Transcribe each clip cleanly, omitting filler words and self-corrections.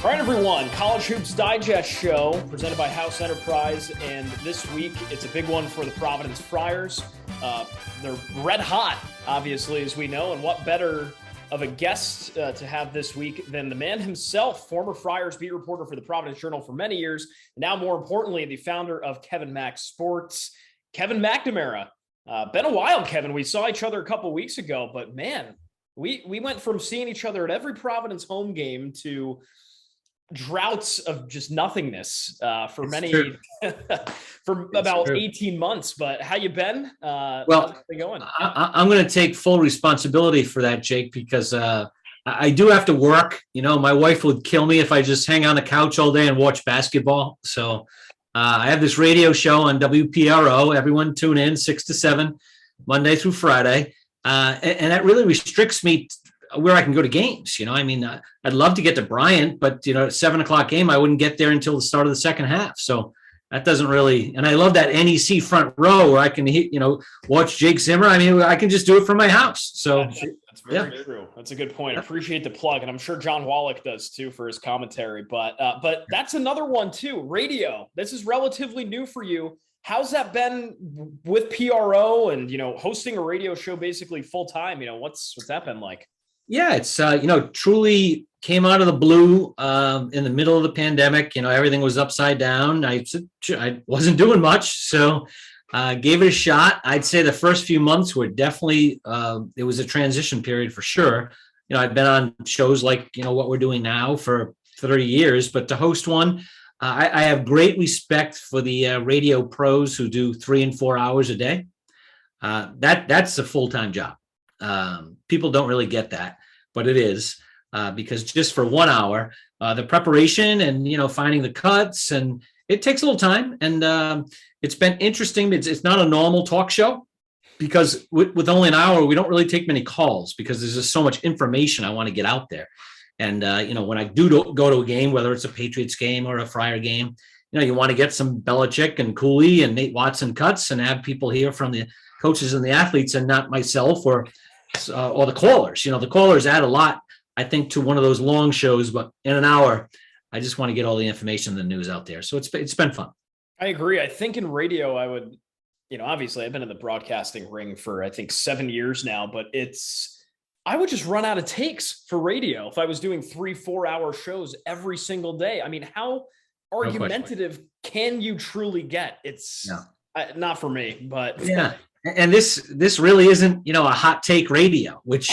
All right, everyone, College Hoops Digest show presented by House Enterprise, and this week it's a big one for the Providence Friars. They're red hot, obviously, as we know, and what better of a guest to have this week than the man himself, former Friars beat reporter for the Providence Journal for many years, and now more importantly, the founder of Kevin Mac Sports, Kevin McNamara. Been a while, Kevin. We saw each other a couple weeks ago, but man, we went from seeing each other at every Providence home game to droughts of just nothingness for about 18 months. But how you been? Well, how's it going? I'm going to take full responsibility for that, Jake, because I do have to work. You know, my wife would kill me if I just hang on the couch all day and watch basketball. So I have this radio show on WPRO. Everyone tune in 6 to 7, Monday through Friday. And that really restricts me where I can go to games. You know, I mean, I'd love to get to Bryant, but, you know, at 7 o'clock game, I wouldn't get there until the start of the second half. So that doesn't really, and I love that NEC front row where I can, watch Jake Zimmer. I mean, I can just do it from my house. So that's very true. That's a good point. I appreciate the plug. And I'm sure John Wallach does too for his commentary, but that's another one too. Radio. This is relatively new for you. How's that been with PRO and, hosting a radio show basically full time? What's that been like? Yeah, it's, truly came out of the blue in the middle of the pandemic. Everything was upside down. I wasn't doing much, so gave it a shot. I'd say the first few months were definitely, it was a transition period for sure. I've been on shows like, what we're doing now for 30 years, but to host one, I have great respect for the radio pros who do 3 and 4 hours a day. That's a full-time job. People don't really get that, but it is because just for 1 hour, the preparation and, finding the cuts, and it takes a little time, and it's been interesting. It's not a normal talk show because with only an hour, we don't really take many calls because there's just so much information I want to get out there. And, when I do go to a game, whether it's a Patriots game or a Friar game, you want to get some Belichick and Cooley and Nate Watson cuts and have people hear from the coaches and the athletes and not myself or the callers. The callers add a lot, I think, to one of those long shows, but in an hour, I just want to get all the information and the news out there. So it's been fun. I agree. I think in radio, I would, obviously I've been in the broadcasting ring for, I think 7 years now, but I would just run out of takes for radio if I was doing 3-4 hour shows every single day. I mean, how argumentative can you truly get? It's not for me, but yeah. And this really isn't, a hot take radio, which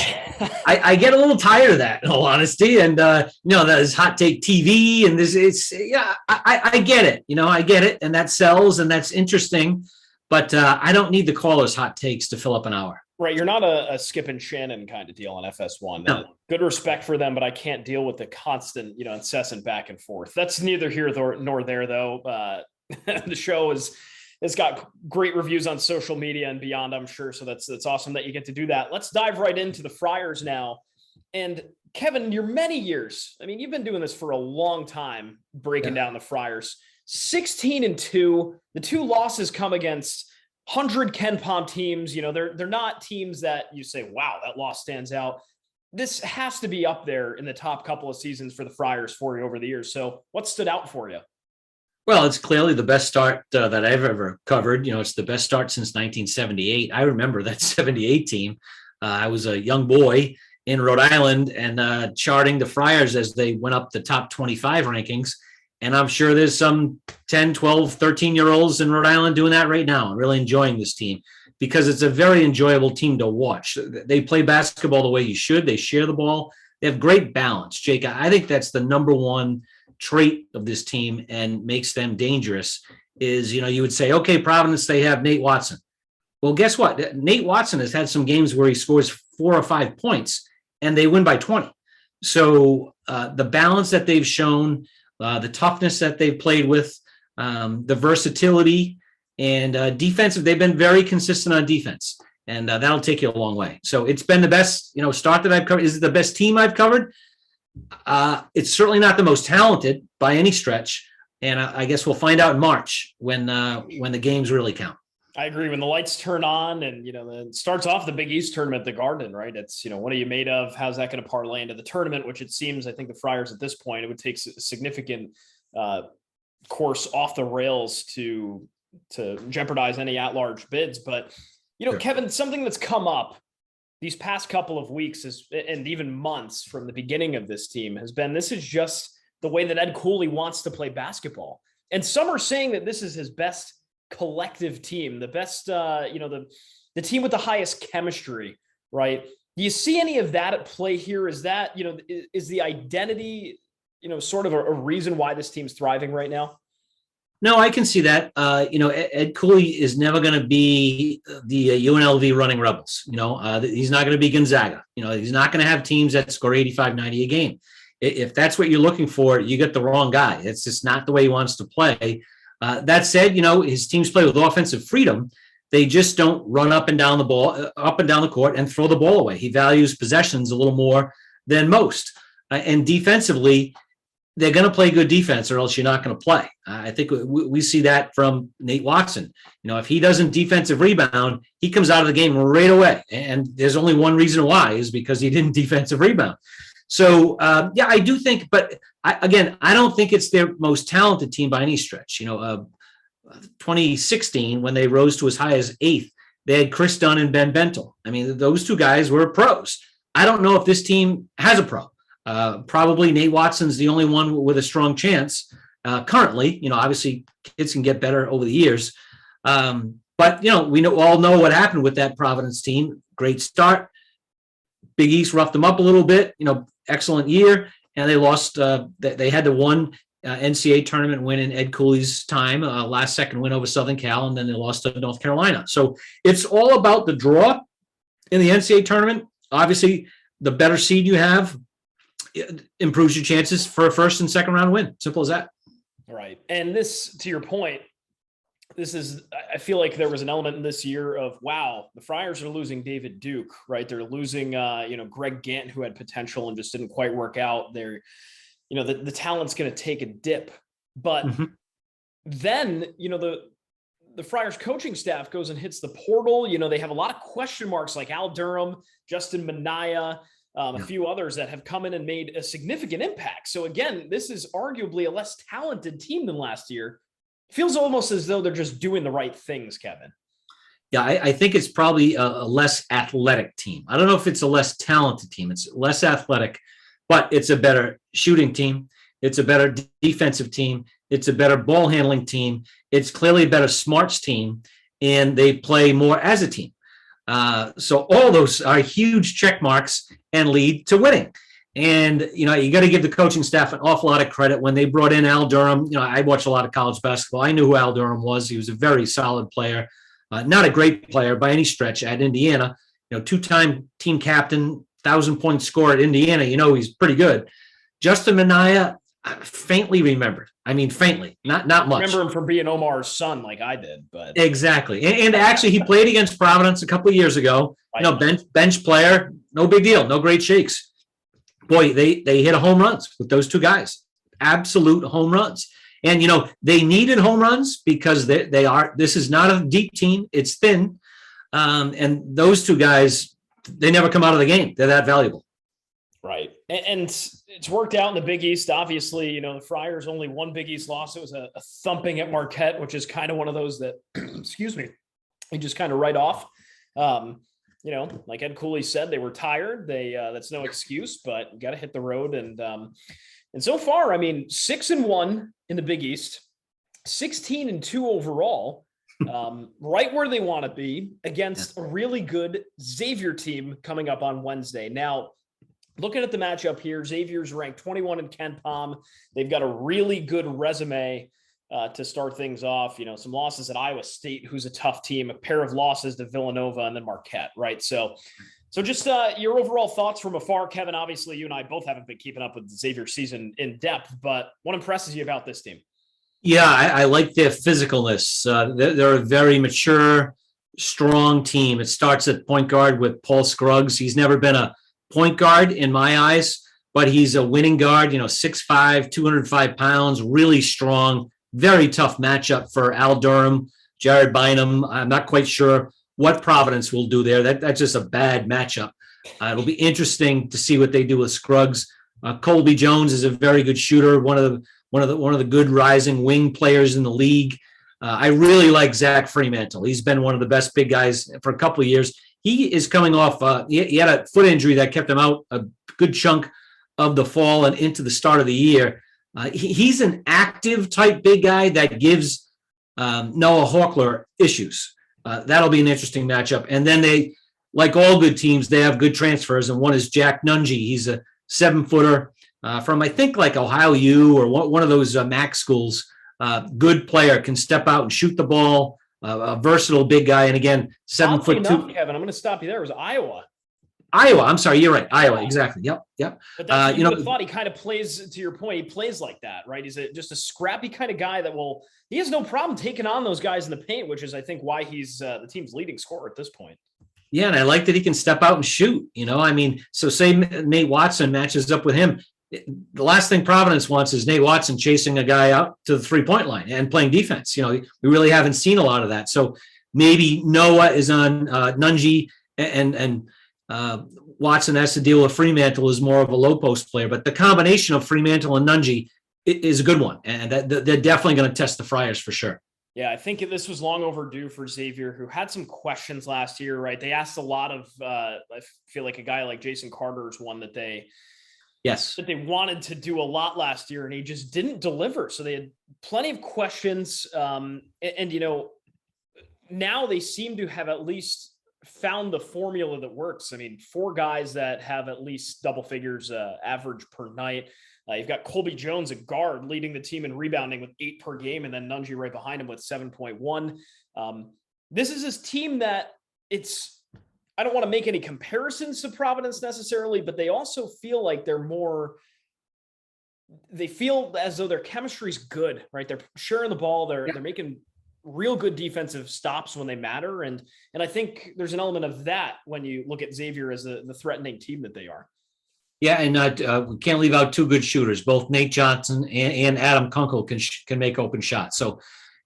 I get a little tired of that, in all honesty. And, there's hot take TV and I get it, I get it. And that sells and that's interesting, but I don't need the callers' hot takes to fill up an hour. Right. You're not a Skip and Shannon kind of deal on FS1. No. Good respect for them, but I can't deal with the constant, incessant back and forth. That's neither here nor there, though. The show has got great reviews on social media and beyond, I'm sure. So that's awesome that you get to do that. Let's dive right into the Friars now. And Kevin, your many years, I mean, you've been doing this for a long time, breaking down the Friars. 16-2. The 2 losses come against 100 Ken Pom teams. They're not teams that you say, wow, that loss stands out. This has to be up there in the top couple of seasons for the Friars for you over the years. So what stood out for you? Well, it's clearly the best start that I've ever covered. It's the best start since 1978. I remember that 78 team. I was a young boy in Rhode Island and charting the Friars as they went up the top 25 rankings. And I'm sure there's some 10, 12, 13-year-olds in Rhode Island doing that right now and really enjoying this team because it's a very enjoyable team to watch. They play basketball the way you should. They share the ball. They have great balance. Jake, I think that's the number one trait of this team and makes them dangerous is, you would say, okay, Providence, they have Nate Watson. Well, guess what? Nate Watson has had some games where he scores 4 or 5 points and they win by 20. So the balance that they've shown, the toughness that they've played with, the versatility, And defensive, they've been very consistent on defense, and that'll take you a long way. So it's been the best, start that I've covered. Is it the best team I've covered? It's certainly not the most talented by any stretch. And I guess we'll find out in March when the games really count. I agree. When the lights turn on and, it starts off the Big East tournament, the Garden, right? It's, what are you made of? How's that going to parlay into the tournament? Which it seems, I think the Friars at this point, it would take a significant course off the rails to jeopardize any at-large bids. But, Sure. Kevin, something that's come up these past couple of weeks and even months from the beginning of this team has been, this is just the way that Ed Cooley wants to play basketball. And some are saying that this is his best collective team, the best, the team with the highest chemistry, right? Do you see any of that at play here? Is that, is the identity, sort of a reason why this team's thriving right now? No, I can see that. Ed Cooley is never going to be the UNLV running Rebels. He's not going to be Gonzaga. He's not going to have teams that score 85, 90 a game. If that's what you're looking for, you get the wrong guy. It's just not the way he wants to play. That said, his teams play with offensive freedom. They just don't run up and down the court and throw the ball away. He values possessions a little more than most. And defensively, they're going to play good defense or else you're not going to play. I think we see that from Nate Watson. If he doesn't defensive rebound, he comes out of the game right away. And there's only one reason why, is because he didn't defensive rebound. So, I do think, but I don't think it's their most talented team by any stretch. 2016, when they rose to as high as 8th, they had Chris Dunn and Ben Bentel. I mean, those two guys were pros. I don't know if this team has a pro. Probably Nate Watson's the only one with a strong chance currently. Obviously kids can get better over the years. But we all know what happened with that Providence team. Great start. Big East roughed them up a little bit, excellent year. And they lost, they had the one NCAA tournament win in Ed Cooley's time, last second win over Southern Cal, and then they lost to North Carolina. So it's all about the draw in the NCAA tournament. Obviously, the better seed you have, improves your chances for a first and second round win. Simple as that. Right. And this, to your point, I feel like there was an element in this year of, wow, the Friars are losing David Duke, right? They're losing, Greg Gant, who had potential and just didn't quite work out. They're, the talent's going to take a dip. But then, the Friars coaching staff goes and hits the portal. They have a lot of question marks like Al Durham, Justin Minaya, a few others that have come in and made a significant impact. So again, this is arguably a less talented team than last year. Feels almost as though they're just doing the right things, Kevin. Yeah, I think it's probably a less athletic team. I don't know if it's a less talented team. It's less athletic, but it's a better shooting team. It's a better defensive team. It's a better ball handling team. It's clearly a better smarts team, and they play more as a team. So all those are huge check marks and lead to winning. And, you got to give the coaching staff an awful lot of credit when they brought in Al Durham. I watched a lot of college basketball. I knew who Al Durham was. He was a very solid player, not a great player by any stretch at Indiana, two-time team captain, 1,000-point scorer at Indiana. He's pretty good. Justin Minaya, faintly remembered. I mean, faintly, not much. I remember him from being Omar's son like I did, but exactly. And actually he played against Providence a couple of years ago, bench player, no big deal, no great shakes. Boy, they hit a home runs with those two guys, absolute home runs. And, they needed home runs because this is not a deep team. It's thin. And those two guys, they never come out of the game. They're that valuable. Right. And it's worked out in the Big East. Obviously, the Friars only one Big East loss. It was a thumping at Marquette, which is kind of one of those that, excuse me, you just kind of write off. Like Ed Cooley said, they were tired. That's no excuse, but you got to hit the road. And so far, 6-1 in the Big East, 16-2 overall, right where they want to be against a really good Xavier team coming up on Wednesday. Now, looking at the matchup here, Xavier's ranked 21 in KenPom. They've got a really good resume to start things off. Some losses at Iowa State, who's a tough team, a pair of losses to Villanova, and then Marquette, right? So just your overall thoughts from afar, Kevin. Obviously, you and I both haven't been keeping up with the Xavier season in depth, but what impresses you about this team? Yeah, I like their physicalness. They're a very mature, strong team. It starts at point guard with Paul Scruggs. He's never been a point guard in my eyes, but he's a winning guard, 6'5", 205 pounds, really strong, very tough matchup for Al Durham, Jared Bynum. I'm not quite sure what Providence will do there. That's just a bad matchup. It'll be interesting to see what they do with Scruggs. Colby Jones is a very good shooter, one of the good rising wing players in the league. I really like Zach Fremantle. He's been one of the best big guys for a couple of years. He is coming off. He had a foot injury that kept him out a good chunk of the fall and into the start of the year. He's an active type big guy that gives Noah Hawkler issues. That'll be an interesting matchup. And then they, like all good teams, they have good transfers. And one is Jack Nunge. He's a 7-footer from, I think, like Ohio U or one of those MAC schools. Good player, can step out and shoot the ball. A versatile big guy. And again, 7'2". Kevin, I'm going to stop you there. It was Iowa. I'm sorry. You're right. Iowa. Exactly. Yep. But that's what thought. He kind of plays, to your point, he plays like that, right? He's just a scrappy kind of guy he has no problem taking on those guys in the paint, which is, I think, why he's the team's leading scorer at this point. Yeah, and I like that he can step out and shoot. So say Nate Watson matches up with him. The last thing Providence wants is Nate Watson chasing a guy out to the 3-point line and playing defense. We really haven't seen a lot of that. So maybe Noah is on Nunge and Watson has to deal with Fremantle as more of a low post player. But the combination of Fremantle and Nunge is a good one. And they're definitely going to test the Friars for sure. Yeah, I think this was long overdue for Xavier, who had some questions last year, right? They asked a lot of, I feel like a guy like Jason Carter is one that they wanted to do a lot last year, and he just didn't deliver. So they had plenty of questions. Now they seem to have at least found the formula that works. I mean, 4 guys that have at least double figures average per night. You've got Colby Jones, a guard, leading the team in rebounding with 8 per game, and then Nunge right behind him with 7.1. This is his team that I don't want to make any comparisons to Providence necessarily, but they also feel like they feel as though their chemistry's good, right? They're sharing the ball. They're making real good defensive stops when they matter. And I think there's an element of that when you look at Xavier as the threatening team that they are. Yeah, and we can't leave out 2 good shooters. Both Nate Johnson and Adam Kunkel can make open shots. So,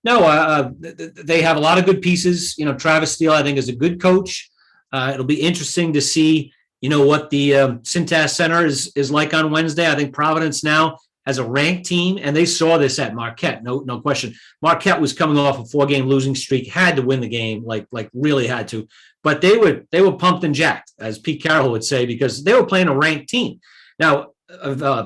no, they have a lot of good pieces. Travis Steele, I think, is a good coach. It'll be interesting to see, what the Cintas Center is like on Wednesday. I think Providence now has a ranked team, and they saw this at Marquette. No question. Marquette was coming off a 4-game losing streak, had to win the game, like really had to. But they were pumped and jacked, as Pete Carroll would say, because they were playing a ranked team. Now,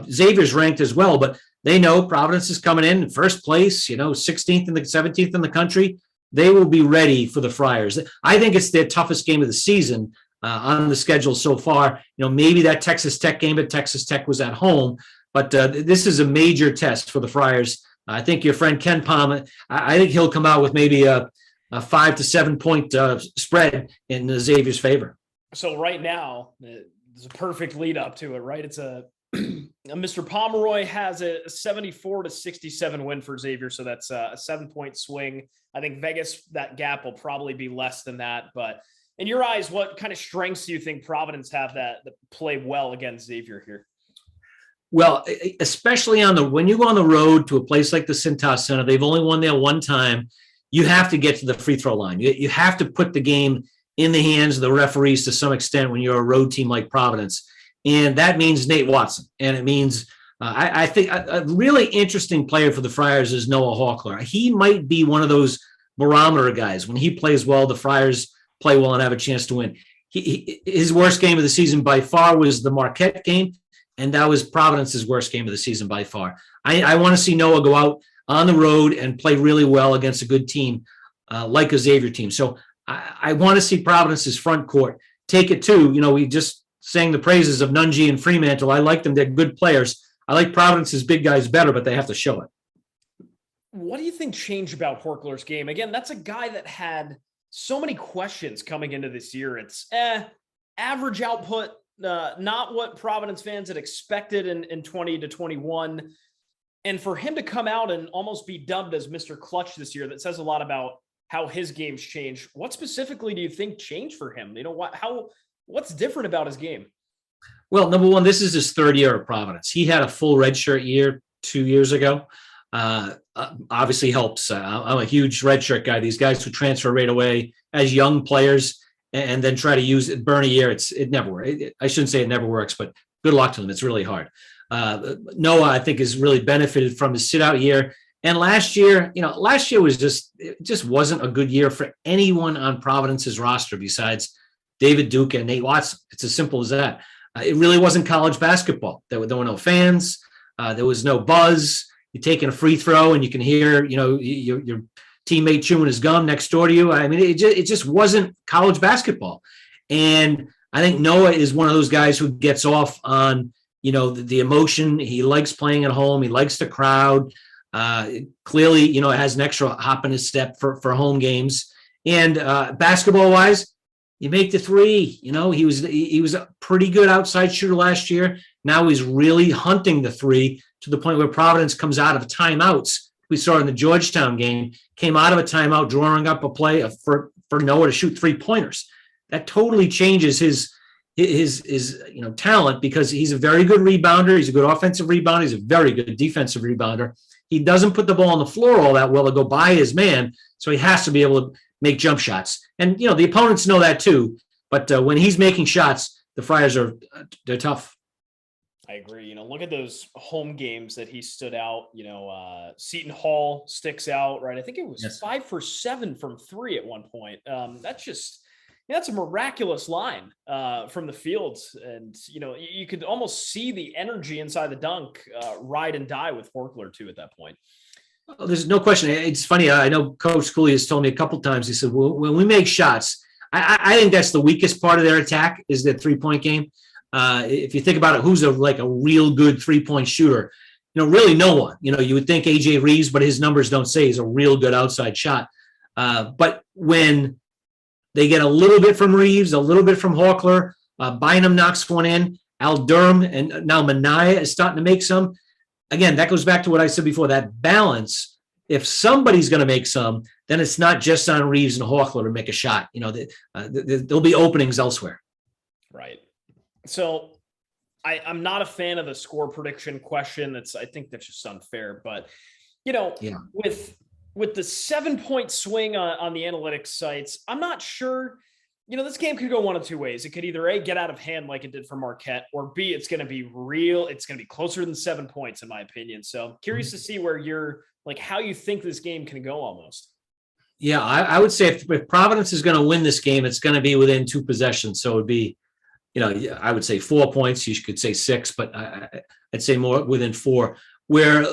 Xavier's ranked as well, but they know Providence is coming in first place, 16th and 17th in the country. They will be ready for the Friars. I think it's their toughest game of the season on the schedule so far. Maybe that Texas Tech game, but Texas Tech was at home. But this is a major test for the Friars. I think your friend Ken Palm, I think he'll come out with maybe a 5 to 7 point spread in Xavier's favor. So right now, there's a perfect lead up to it, right? It's Mr. Pomeroy has a 74 to 67 win for Xavier. So that's a 7-point swing. I think Vegas, that gap will probably be less than that. But in your eyes, what kind of strengths do you think Providence have that play well against Xavier here? Well, especially when you go on the road to a place like the Cintas Center, they've only won there one time. You have to get to the free throw line. You have to put the game in the hands of the referees to some extent when you're a road team like Providence. And that means Nate Watson. And it means, I think, a really interesting player for the Friars is Noah Hawkler. He might be one of those barometer guys. When he plays well, the Friars play well and have a chance to win. His worst game of the season by far was the Marquette game, and that was Providence's worst game of the season by far. I want to see Noah go out on the road and play really well against a good team like a Xavier team. So I want to see Providence's front court take it too. We just sang the praises of Nunge and Fremantle. I like them. They're good players. I like Providence's big guys better, but they have to show it. What do you think changed about Hawkler's game? Again, that's a guy that had so many questions coming into this year. It's average output, not what Providence fans had expected in 20 to 21. And for him to come out and almost be dubbed as Mr. Clutch this year, that says a lot about how his game's changed. What specifically do you think changed for him? What's different about his game? Well, number one, this is his third year at Providence. He had a full redshirt year 2 years ago. Obviously helps. I'm a huge redshirt guy. These guys who transfer right away as young players and then try to use it, burn a year, it never works. I shouldn't say it never works, but good luck to them. It's really hard. Noah, I think, has really benefited from his sit-out year. And last year was just wasn't a good year for anyone on Providence's roster besides David Duke and Nate Watson. It's as simple as that. It really wasn't college basketball. There were no fans. There was no buzz. You're taking a free throw and you can hear, your teammate chewing his gum next door to you. I mean, it just wasn't college basketball. And I think Noah is one of those guys who gets off on, the emotion. He likes playing at home. He likes the crowd. Clearly, has an extra hop in his step for home games. And basketball wise, you make the three. He was a pretty good outside shooter last year. Now he's really hunting the three to the point where Providence comes out of timeouts. We saw in the Georgetown game, came out of a timeout, drawing up a play for Noah to shoot 3-pointers. That totally changes his talent, because he's a very good rebounder. He's a good offensive rebounder. He's a very good defensive rebounder. He doesn't put the ball on the floor all that well to go by his man, so he has to be able to make jump shots. And, the opponents know that too. But when he's making shots, the Friars they're tough. I agree. Look at those home games that he stood out. Seton Hall sticks out, right? I think it was 5 for 7 from 3 at one point. That's a miraculous line from the field. And, you could almost see the energy inside the dunk ride and die with Hawkler too at that point. Oh, there's no question. It's funny. I know Coach Cooley has told me a couple of times. He said, well, when we make shots, I think that's the weakest part of their attack is their 3-point game. If you think about it, who's a real good 3-point shooter? Really no one. You would think AJ Reeves, but his numbers don't say he's a real good outside shot. But when they get a little bit from Reeves, a little bit from Hawkler, Bynum knocks one in, Al Durham, and now Mania is starting to make some. Again, that goes back to what I said before, that balance. If somebody's going to make some, then it's not just on Reeves and Hawkler to make a shot. There'll be openings elsewhere. Right. So I'm not a fan of the score prediction question. I think that's just unfair. But, with the 7-point swing on the analytics sites, I'm not sure. This game could go one of two ways. It could either A, get out of hand like it did for Marquette, or B, it's going to be real. It's going to be closer than 7 points, in my opinion. So curious to see where how you think this game can go almost. Yeah, I would say if Providence is going to win this game, it's going to be within 2 possessions. So it would be, I would say 4 points. You could say 6, but I'd say more within 4. Where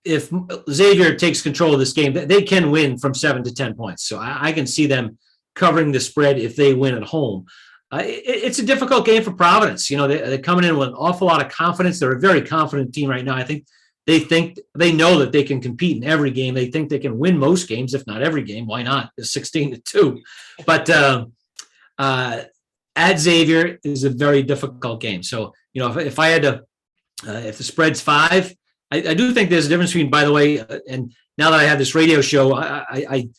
if Xavier takes control of this game, they can win from 7 to 10 points. So I can see them covering the spread if they win at home. It's a difficult game for Providence. They're coming in with an awful lot of confidence. They're a very confident team right now. I think they know that they can compete in every game. They think they can win most games, if not every game. Why not? It's 16-2. But at Xavier is a very difficult game. So, if I had to, if the spread's 5, I do think there's a difference between, by the way, and now that I have this radio show, I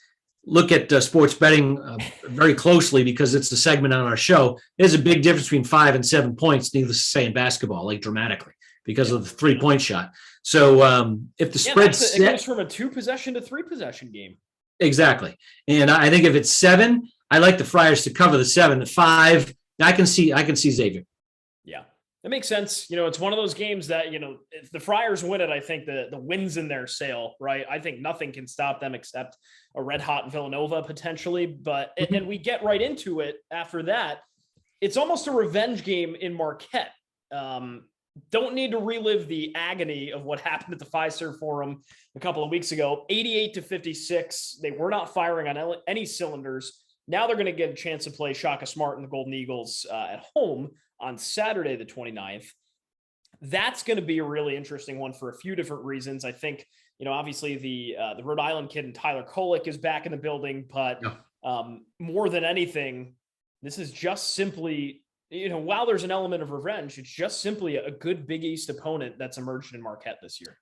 look at sports betting very closely because it's the segment on our show. There's a big difference between 5 and 7 points, needless to say, in basketball, dramatically because of the 3-point shot. So if the spread's it goes from a 2-possession to 3-possession game. Exactly. And I think if it's 7, I like the Friars to cover the 7. At 5, I can see Xavier. Yeah, that makes sense. It's one of those games that, if the Friars win it, I think the wind's in their sail, right? I think nothing can stop them except a red hot Villanova potentially. But, and we get right into it after that. It's almost a revenge game in Marquette. Don't need to relive the agony of what happened at the Fiserv Forum a couple of weeks ago. 88-56. They were not firing on any cylinders. Now they're going to get a chance to play Shaka Smart and the Golden Eagles at home on Saturday, the 29th. That's going to be a really interesting one for a few different reasons. I think, obviously the Rhode Island kid and Tyler Kolek is back in the building, but more than anything, this is just simply, while there's an element of revenge, it's just simply a good Big East opponent that's emerged in Marquette this year.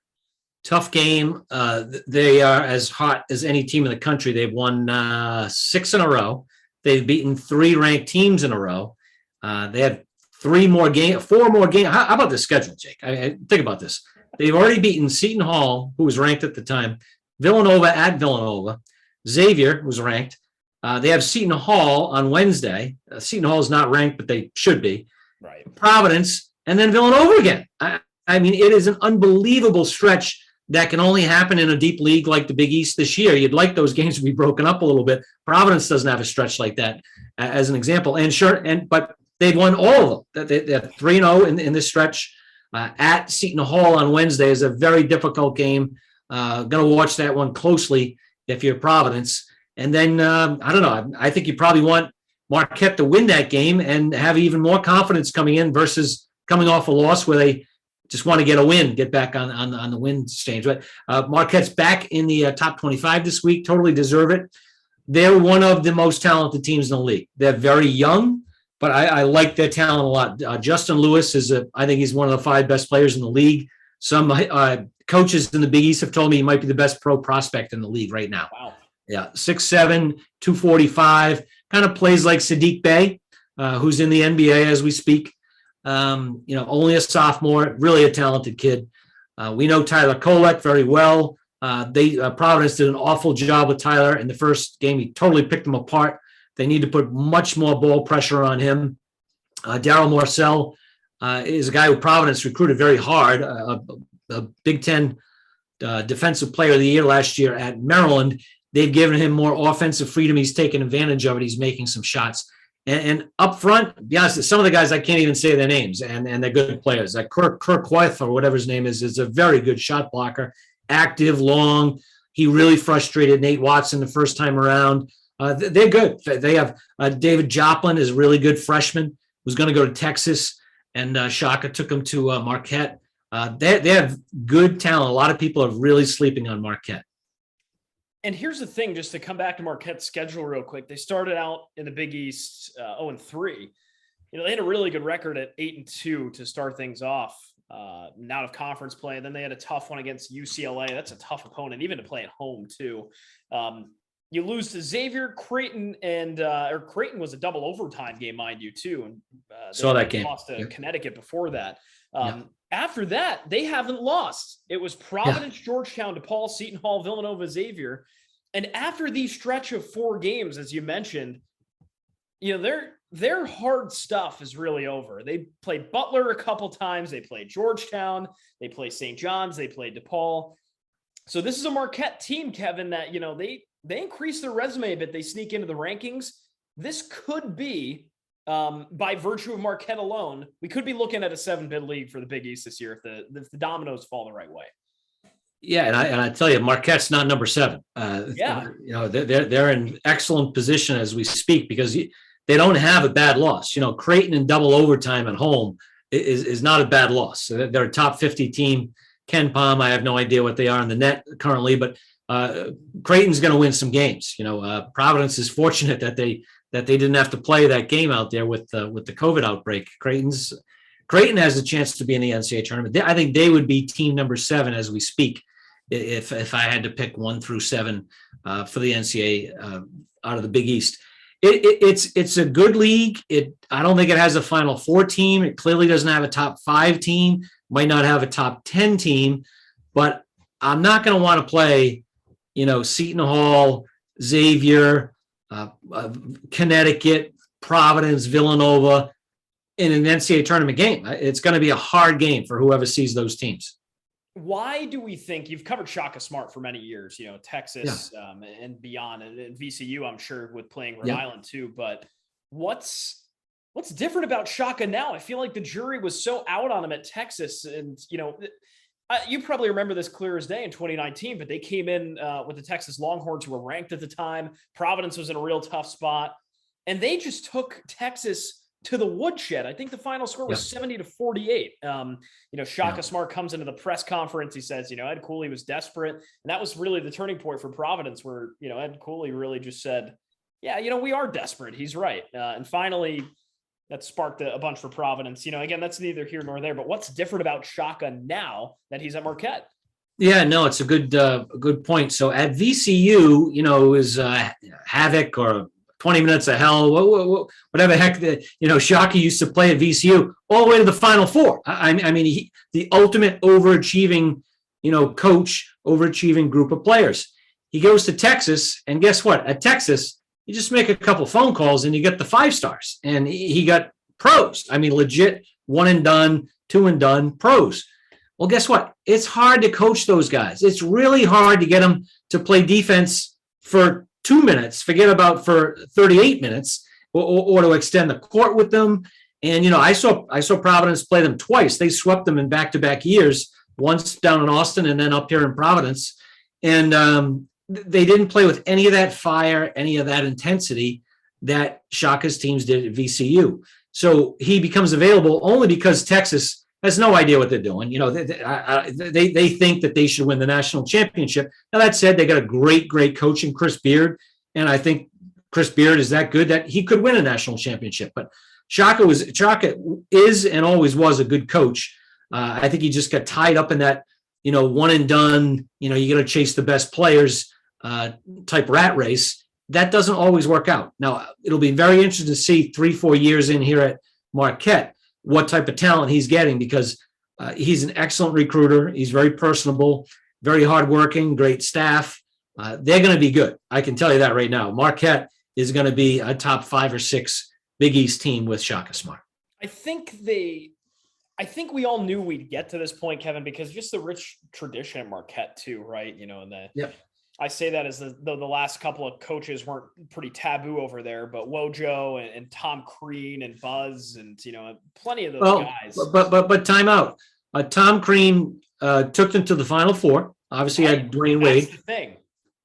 Tough game. They are as hot as any team in the country. They've won 6 in a row. They've beaten 3 ranked teams in a row. They have 4 more games. How about the schedule, Jake? Think about this. They've already beaten Seton Hall, who was ranked at the time, Villanova at Villanova, Xavier was ranked. They have Seton Hall on Wednesday. Seton Hall is not ranked, but they should be. Right. Providence, and then Villanova again. I mean, it is an unbelievable stretch that can only happen in a deep league like the Big East this year. You'd like those games to be broken up a little bit. Providence doesn't have a stretch like that, as an example. But they've won all of them. They're 3-0 in this stretch. At Seton Hall on Wednesday is a very difficult game. Going to watch that one closely if you're Providence. And then, I don't know, I think you probably want Marquette to win that game and have even more confidence coming in versus coming off a loss where they just want to get a win, get back on the win stage. But Marquette's back in the top 25 this week, totally deserve it. They're one of the most talented teams in the league. They're very young, but I like their talent a lot. Justin Lewis I think he's one of the 5 best players in the league. Some coaches in the Big East have told me he might be the best pro prospect in the league right now. Wow. Yeah, 6'7", 245, kind of plays like Sadiq Bey, who's in the NBA as we speak. Only a sophomore, really a talented kid. We know Tyler Kolek very well. Providence did an awful job with Tyler in the first game. He totally picked him apart. They need to put much more ball pressure on him. Darryl Morcell is a guy who Providence recruited very hard, a Big Ten Defensive Player of the Year last year at Maryland. They've given him more offensive freedom. He's taken advantage of it. He's making some shots. And up front, to be honest, some of the guys I can't even say their names, and they're good players. Like Kirk Wyeth, or whatever his name is a very good shot blocker, active, long. He really frustrated Nate Watson the first time around. They're good. They have David Joplin is a really good freshman who's going to go to Texas, and Shaka took him to Marquette. They have good talent. A lot of people are really sleeping on Marquette. And here's the thing, just to come back to Marquette's schedule real quick. They started out in the Big East 0-3. They had a really good record at 8-2 to start things off, out of conference play. And then they had a tough one against UCLA. That's a tough opponent, even to play at home too. You lose to Xavier, Creighton, or Creighton was a double overtime game, mind you, too. And saw that game. Lost to Connecticut before that. After that, they haven't lost. It was Providence, Georgetown, DePaul, Seton Hall, Villanova, Xavier. And after the stretch of 4 games, as you mentioned, their hard stuff is really over. They played Butler a couple times. They played Georgetown. They play St. John's. They played DePaul. So this is a Marquette team, Kevin, that, they increase their resume a bit. They sneak into the rankings. This could be, by virtue of Marquette alone, we could be looking at a 7-bid league for the Big East this year if the dominoes fall the right way. Yeah, and I tell you, Marquette's not number 7. They're in excellent position as we speak because they don't have a bad loss. Creighton in double overtime at home is not a bad loss. They're a top 50 team. Ken Palm, I have no idea what they are in the net currently, but Creighton's going to win some games. Providence is fortunate that they didn't have to play that game out there with the COVID outbreak. Creighton has a chance to be in the NCAA tournament. I think they would be team number 7 as we speak, if I had to pick 1 through 7 for the NCAA out of the Big East. It's a good league. I don't think it has a Final Four team. It clearly doesn't have a top 5 team. Might not have a top 10 team, but I'm not going to want to play, Seton Hall, Xavier, Connecticut, Providence, Villanova in an NCAA tournament game. It's going to be a hard game for whoever sees those teams. Why do we think you've covered Shaka Smart for many years, Texas and beyond, and VCU, I'm sure, with playing Rhode Island too, but what's different about Shaka now? I feel like the jury was so out on him at Texas, and you probably remember this clear as day in 2019, but they came in with the Texas Longhorns, who were ranked at the time. Providence was in a real tough spot, and they just took Texas to the woodshed. I think the final score was 70-48. Shaka Smart comes into the press conference. He says, Ed Cooley was desperate. And that was really the turning point for Providence, where, Ed Cooley really just said, we are desperate. He's right. And finally, that sparked a bunch for Providence. Again, that's neither here nor there, but what's different about Shaka now that he's at Marquette? Yeah, no, it's a good point. So at VCU, it was Havoc or 20 Minutes of Hell, whatever heck Shaka used to play at VCU, all the way to the Final Four. I mean, the ultimate overachieving, coach, overachieving group of players. He goes to Texas, and guess what? At Texas, you just make a couple phone calls and you get the 5 stars. And he got pros. I mean, legit 1 and done, 2 and done pros. Well, guess what? It's hard to coach those guys. It's really hard to get them to play defense for 2 minutes, forget about for 38 minutes, or to extend the court with them. And, I saw Providence play them twice. They swept them in back-to-back years, once down in Austin and then up here in Providence. And they didn't play with any of that fire, any of that intensity that Shaka's teams did at VCU. So he becomes available only because Texas has no idea what they're doing. They think that they should win the national championship. Now, that said, they got a great coach in Chris Beard. And I think Chris Beard is that good that he could win a national championship. But Shaka is and always was a good coach. I think he just got tied up in that, 1 and done, you got to chase the best players type rat race. That doesn't always work out. Now, it'll be very interesting to see 3-4 years in here at Marquette what type of talent he's getting, because he's an excellent recruiter. He's very personable, very hardworking, great staff. They're going to be good. I can tell you that right now. Marquette is going to be a top 5 or 6 Big East team with Shaka Smart. I think we all knew we'd get to this point, Kevin, because just the rich tradition at Marquette too, right? I say that as the last couple of coaches weren't pretty taboo over there, but Wojo and Tom Crean and Buzz and, plenty of those guys. But time out. Tom Crean took them to the Final Four. Obviously, he had Dwayne Wade. That's the thing.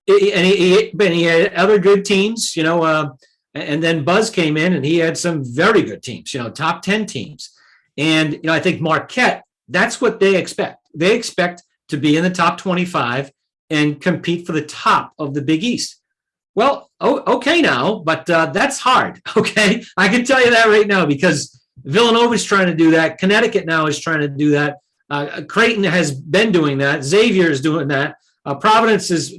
And he had other good teams, and then Buzz came in and he had some very good teams, top 10 teams. And, I think Marquette, that's what they expect. They expect to be in the top 25 and compete for the top of the Big East. Well, okay now, but that's hard, okay? I can tell you that right now, because Villanova's trying to do that. Connecticut now is trying to do that. Creighton has been doing that. Xavier is doing that. Providence is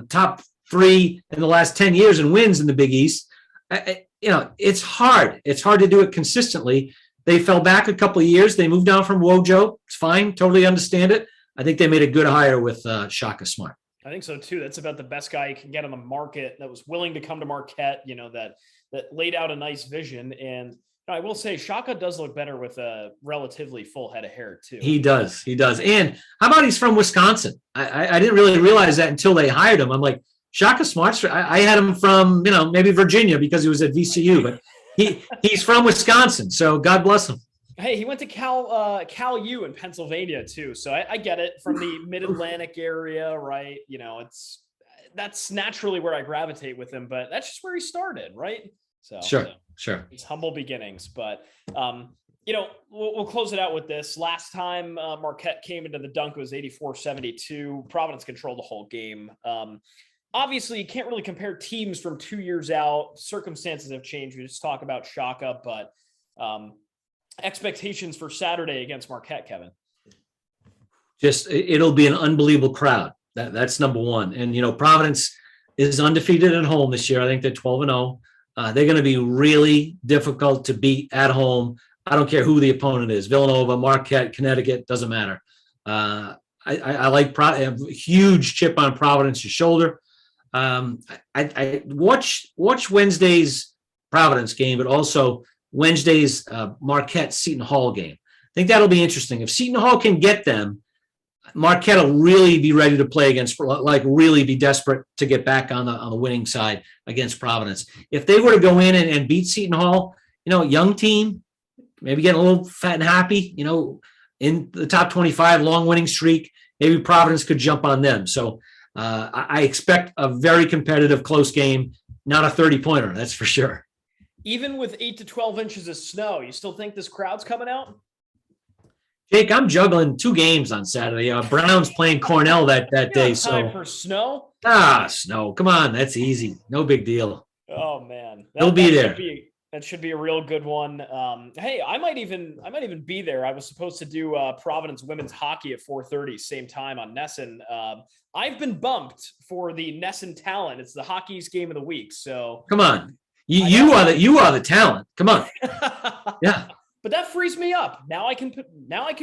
top 3 in the last 10 years and wins in the Big East. It's hard. It's hard to do it consistently. They fell back a couple of years. They moved down from Wojo. It's fine. Totally understand it. I think they made a good hire with Shaka Smart. I think so too. That's about the best guy you can get on the market that was willing to come to Marquette, that laid out a nice vision. And I will say Shaka does look better with a relatively full head of hair too. He does. And how about he's from Wisconsin? I didn't really realize that until they hired him. I'm like, Shaka Smart's, I had him from, maybe Virginia because he was at VCU, but he's from Wisconsin. So God bless him. Hey, he went to Cal U in Pennsylvania too. So I get it, from the mid-Atlantic area, right? That's naturally where I gravitate with him, but that's just where he started, right? So sure. It's humble beginnings, but we'll close it out with this. Last time Marquette came into the dunk, it was 84-72. Providence controlled the whole game. Obviously, you can't really compare teams from 2 years out. Circumstances have changed. We just talk about Shaka, but expectations for Saturday against Marquette, Kevin? It'll be an unbelievable crowd. That's number one. And, Providence is undefeated at home this year. I think they're 12-0. They're going to be really difficult to beat at home. I don't care who the opponent is. Villanova, Marquette, Connecticut, doesn't matter. I like a huge chip on Providence's shoulder. I watch Wednesday's Providence game, but also Wednesday's Marquette Seton Hall game. I think that'll be interesting. If Seton Hall can get them, Marquette will really be ready to play against, really be desperate to get back on the winning side against Providence. If they were to go in and beat Seton Hall, young team, maybe getting a little fat and happy, in the top 25, long winning streak, maybe Providence could jump on them. So I expect a very competitive, close game, not a 30-pointer, that's for sure. Even with 8 to 12 inches of snow, you still think this crowd's coming out? Jake, I'm juggling 2 games on Saturday. Brown's playing Cornell that day. Time for snow? Snow. Come on, that's easy. No big deal. Oh man, they'll be there. That should be a real good one. Hey, I might even be there. I was supposed to do Providence women's hockey at 4:30, same time on Nesson. I've been bumped for the Nesson talent. It's the hockey's game of the week. So come on, you are the talent. Come on, yeah. But that frees me up. Now I can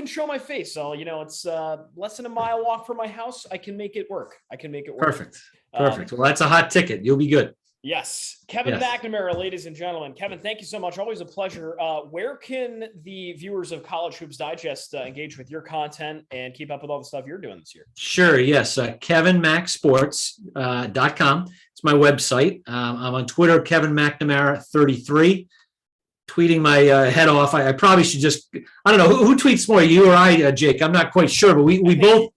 show my face. So it's less than a mile walk from my house. I can make it work. Perfect. Well, that's a hot ticket. You'll be good. Yes. Kevin McNamara, ladies and gentlemen. Kevin, thank you so much. Always a pleasure. Where can the viewers of College Hoops Digest engage with your content and keep up with all the stuff you're doing this year? Sure. Yes. KevinMacSports.com. It's my website. I'm on Twitter, Kevin McNamara 33. Tweeting my head off. I probably should just, I don't know, who tweets more, you or I, Jake? I'm not quite sure, but we both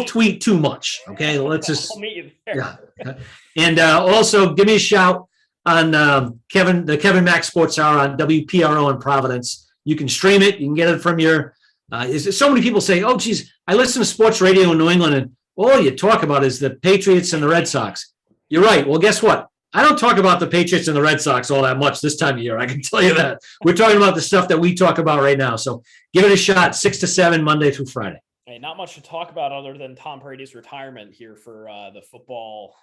tweet too much. Okay, let's just. I'll meet you there. Yeah. And also give me a shout on the Kevin Mac Sports Hour on WPRO in Providence. You can stream it. You can get it from your, so many people say, oh, geez, I listen to sports radio in New England and all you talk about is the Patriots and the Red Sox. You're right. Well, guess what? I don't talk about the Patriots and the Red Sox all that much this time of year. I can tell you that. We're talking about the stuff that we talk about right now. So give it a shot, 6 to 7, Monday through Friday. Hey, not much to talk about other than Tom Brady's retirement here for the football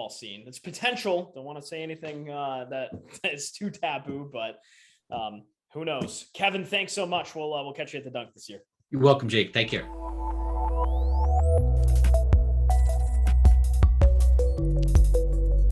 scene. It's potential. Don't want to say anything that is too taboo, but who knows? Kevin, thanks so much. We'll catch you at the dunk this year. You're welcome, Jake. Take care.